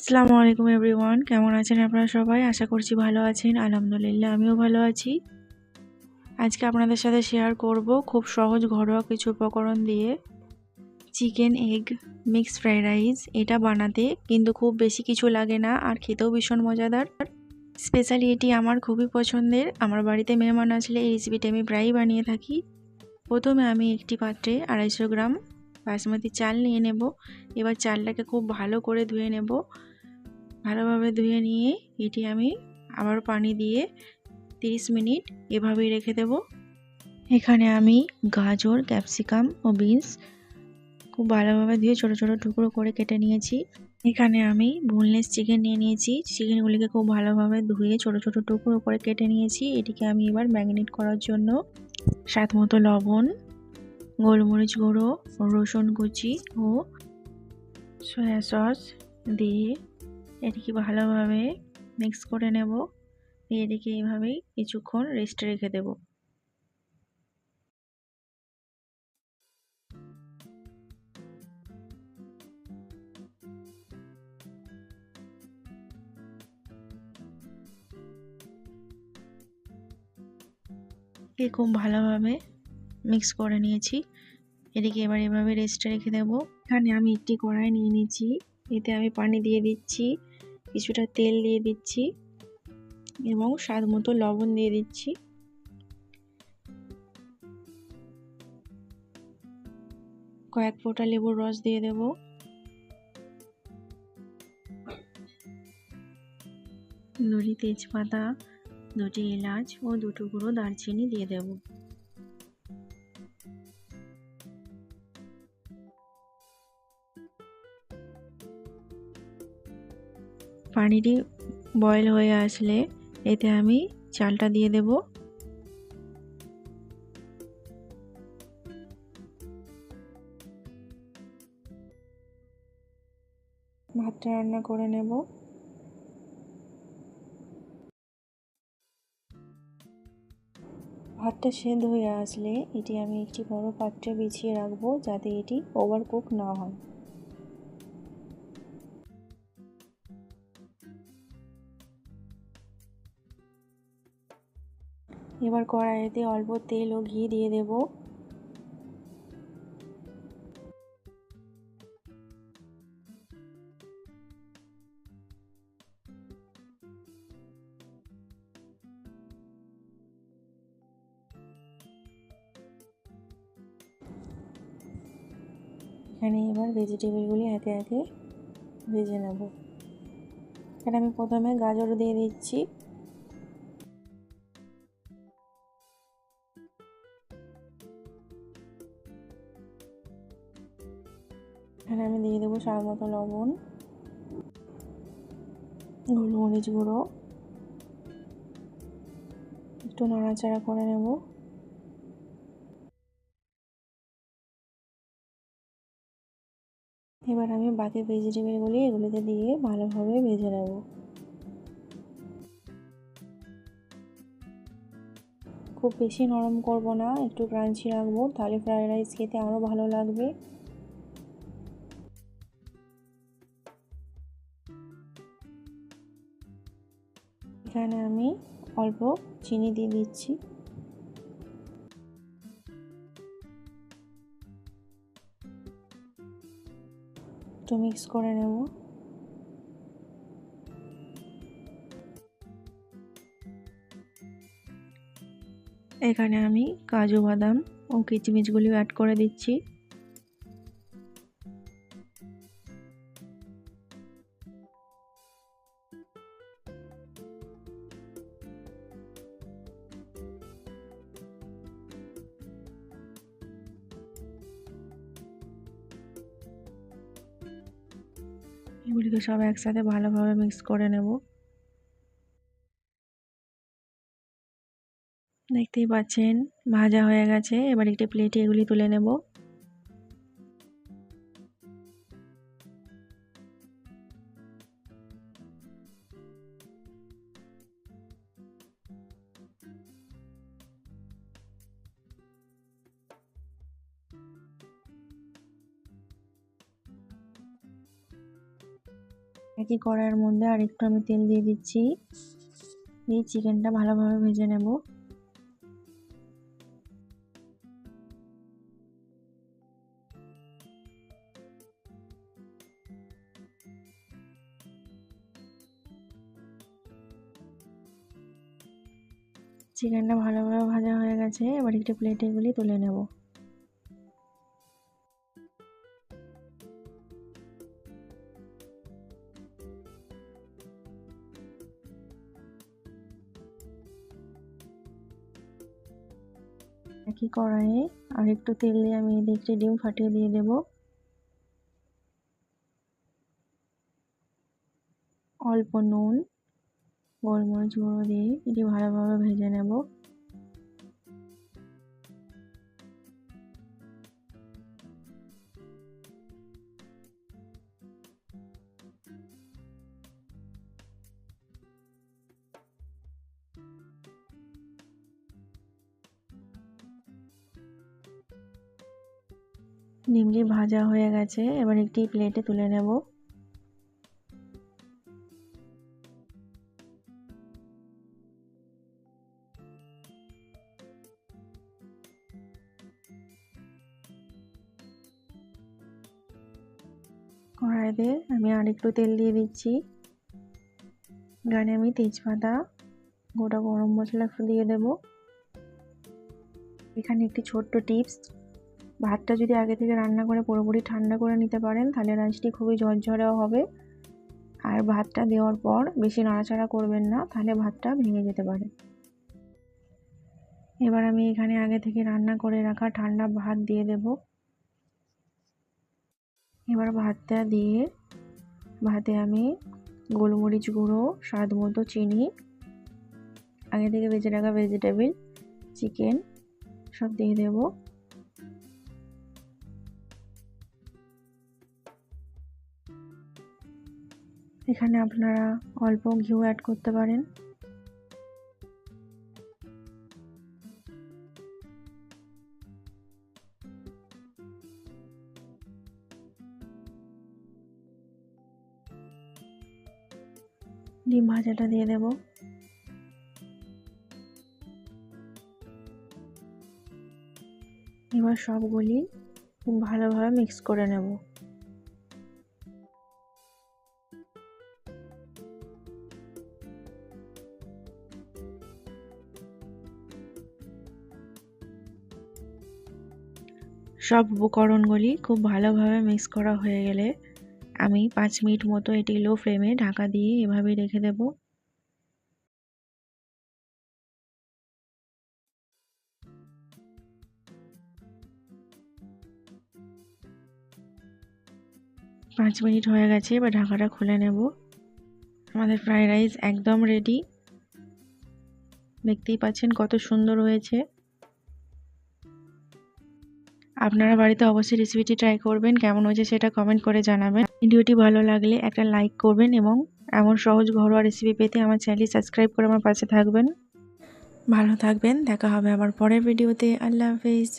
আসসালামু আলাইকুম এভরিওয়ান, কেমন আছেন আপনারা সবাই? আশা করছি ভালো আছেন। আলহামদুলিল্লাহ আমিও ভালো আছি। আজকে আপনাদের সাথে শেয়ার করব খুব সহজ ঘরোয়া কিছু উপকরণ দিয়ে chicken egg mixed fried rice. এটা বানাতে কিন্তু খুব বেশি কিছু লাগে না আর খেতেও ভীষণ মজাদার। স্পেশালি এটি আমার খুবই পছন্দের। আমার বাড়িতে মেহমান আসলে এই রেসিপিটি আমি প্রায়ই বানিয়ে থাকি। প্রথমে আমি একটি পাত্রে 250 গ্রাম বাসমতি চাল নিয়ে নেব। এবার চালটাকে খুব ভালো করে ধুয়ে নেব। ভালোভাবে ধুয়ে নিয়ে এটি আমি আবার পানি দিয়ে 30 মিনিট এভাবেই রেখে দেব। এখানে আমি গাজর, ক্যাপসিকাম ও বিনস খুব ভালোভাবে ধুয়ে ছোট ছোট টুকরো করে কেটে নিয়েছি। এখানে আমি বোনলেস চিকেন নিয়ে নিয়েছি। চিকেনগুলিকে খুব ভালোভাবে ধুয়ে ছোট ছোট টুকরো করে কেটে নিয়েছি। এটিকে আমি এবার ম্যারিনেট করার জন্য স্বাদ মতো লবণ, গোলমরিচ গুঁড়ো, রসুন কুচি ও সয়া সস দিয়ে এটিকে ভালোভাবে মিক্স করে নেব। এটিকে এইভাবেই কিছুক্ষণ রেস্টে রেখে দেব। খুব ভালোভাবে মিক্স করে নিয়েছি। এটিকে এবার এভাবে রেস্টে রেখে দেব। এখানে আমি একটি কড়াই নিয়ে নিয়েছি। এতে আমি পানি দিয়ে দিচ্ছি, কিছুটা তেল দিয়ে দিচ্ছি এবং স্বাদ মতো লবণ দিয়ে দিচ্ছি। কয়েক ফোঁটা লেবুর রস দিয়ে দেব। দুটি তেজপাতা, দুটি এলাচ ও দুটো গুঁড়ো দারচিনি দিয়ে দেব। পানিটি বয়েল হয়ে আসলে এতে আমি চালটা দিয়ে দেব। ভাতটা রান্না করে নেব। ভাতটা সেদ্ধ হয়ে আসলে এটি আমি একটি বড় পাত্রে বিছিয়ে রাখবো, যাতে এটি ওভারকুক না হয়। এবার কড়াইতে অল্প তেল ও ঘি দিয়ে দেব। এখানে এবার ভেজিটেবলগুলি একে একে ভেজে নেব। এখানে আমি প্রথমে গাজর দিয়ে দিচ্ছি। এখানে আমি দিয়ে দেবো স্বাদ মতো লবণ, গোলমরিচ গুঁড়ো, একটু নাড়াচাড়া করে নেব। এবার আমি বাকি ভেজিটেবলগুলি এগুলিতে দিয়ে ভালোভাবে ভেজে নেব। খুব বেশি নরম করব না, একটু ক্রাঞ্চি রাখবো, তাহলে ফ্রাইড রাইস খেতে আরও ভালো লাগবে। এখানে আমি অল্প চিনি দিয়ে দিচ্ছি। একটু মিক্স করে নেব। এখানে আমি কাজু বাদাম ও কিচমিচগুলি অ্যাড করে দিচ্ছি। এগুলিকে সব একসাথে ভালোভাবে মিক্স করে নেব। দেখতেই পাচ্ছেন ভাজা হয়ে গেছে। এবার একটি প্লেটে এগুলি তুলে নেব। একই কড়াইয়ের মধ্যে আর একটু আমি তেল দিয়ে দিচ্ছি। এই চিকেনটা ভালোভাবে ভেজে নেব। চিকেনটা ভালোভাবে ভাজা হয়ে গেছে, এবার একটি প্লেটে এগুলি তুলে নেব। একই কড়াইয়ে আর একটু তেল দিয়ে আমি একটি ডিম ফাটিয়ে দিয়ে দেব। অল্প নুন, গোলমরিচ গুঁড়ো দিয়ে এটি ভালোভাবে ভেজে নেব। ডিমটি ভাজা হয়ে গেছে, এবার একটি প্লেটে তুলে নেব। কড়াইতে আমি আর একটু তেল দিয়ে দিচ্ছি। এখানে আমি তেজপাতা, গোটা গরম মশলা একটু দিয়ে দেব। এখানে একটি ছোট্ট টিপস, ভাতটা যদি আগে থেকে রান্না করে পুরোপুরি ঠান্ডা করে নিতে পারেন তাহলে রাইসটি খুবই ঝরঝরেও হবে। আর ভাতটা দেওয়ার পর বেশি নাড়াচাড়া করবেন না, তাহলে ভাতটা ভেঙে যেতে পারে। এবার আমি এখানে আগে থেকে রান্না করে রাখা ঠান্ডা ভাত দিয়ে দেব। এবার ভাতটা দিয়ে ভাতে আমি গোলমরিচ গুঁড়ো, স্বাদ মতো চিনি, আগে থেকে ভেজে রাখা ভেজিটেবল, চিকেন সব দিয়ে দেব। এখানে আপনারা অল্প ঘিও অ্যাড করতে পারেন। ডিম ভাজাটা দিয়ে দেব। এবার সবগুলি খুব ভালোভাবে মিক্স করে নেব। সব উপকরণগুলি খুব ভালোভাবে মিক্স করা হয়ে গেলে আমি 5 মিনিট মতো এটি লো ফ্লেমে ঢাকা দিয়ে এভাবেই রেখে দেব। 5 মিনিট হয়ে গেছে, এবার ঢাকাটা খুলে নেব। আমাদের ফ্রাইড রাইস একদম রেডি। দেখতেই পাচ্ছেন কত সুন্দর হয়েছে। আপনারা বাড়িতে অবশ্যই রেসিপিটি ট্রাই করবেন, কেমন হয়েছে সেটা কমেন্ট করে জানাবেন। ভিডিওটি ভালো লাগলে একটা লাইক করবেন এবং এমন সহজ ঘরোয়া রেসিপি পেতে আমার চ্যানেলটি সাবস্ক্রাইব করে আমার পাশে থাকবেন। ভালো থাকবেন, দেখা হবে আবার পরের ভিডিওতে। আল্লাহ হাফেজ।